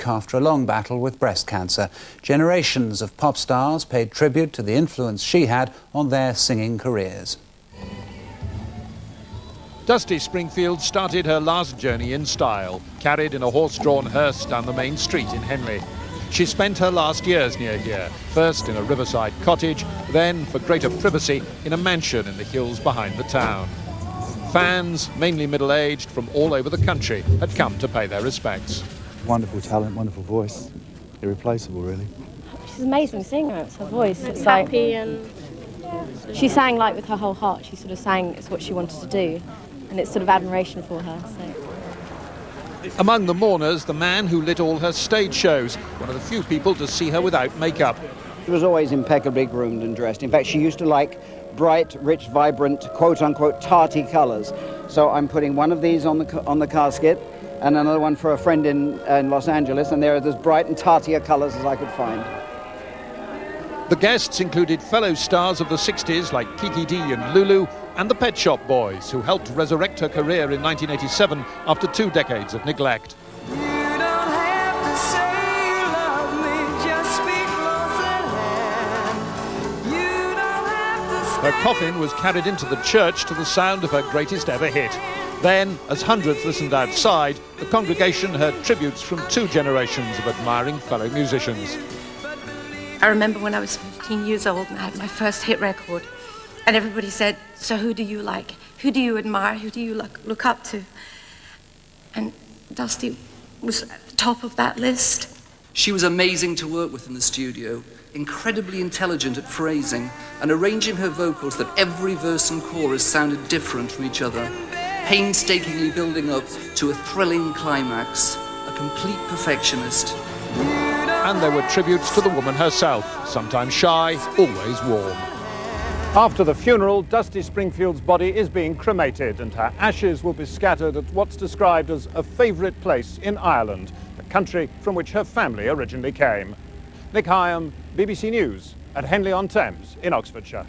week after a long battle with breast cancer. Generations of pop stars paid tribute to the influence she had on their singing careers. Dusty Springfield started her last journey in style, carried in a horse-drawn hearse down the main street in Henley. She spent her last years near here, first in a riverside cottage, then, for greater privacy, in a mansion in the hills behind the town. Fans, mainly middle-aged, from all over the country, had come to pay their respects. Wonderful talent, wonderful voice. Irreplaceable, really. She's an amazing singer, it's her voice. It's happy and... She sang like with her whole heart. She sort of sang, it's what she wanted to do. And it's sort of admiration for her, so... Among the mourners, the man who lit all her stage shows, one of the few people to see her without makeup. She was always impeccably groomed and dressed. In fact, she used to like bright, rich, vibrant, quote-unquote, tarty colours. So I'm putting one of these on the casket and another one for a friend in Los Angeles, and they're as bright and tartier colours as I could find. The guests included fellow stars of the 60s like Kiki Dee and Lulu, and the Pet Shop Boys, who helped resurrect her career in 1987 after 2 decades of neglect. Her coffin was carried into the church to the sound of her greatest ever hit. Then, as hundreds listened outside, the congregation heard tributes from 2 generations of admiring fellow musicians. I remember when I was 15 years old and I had my first hit record. And everybody said, so who do you like? Who do you admire? Who do you look up to? And Dusty was at the top of that list. She was amazing to work with in the studio, incredibly intelligent at phrasing and arranging her vocals that every verse and chorus sounded different from each other, painstakingly building up to a thrilling climax, a complete perfectionist. And there were tributes to the woman herself, sometimes shy, always warm. After the funeral, Dusty Springfield's body is being cremated and her ashes will be scattered at what's described as a favourite place in Ireland, the country from which her family originally came. Nick Hyam, BBC News at Henley-on-Thames in Oxfordshire.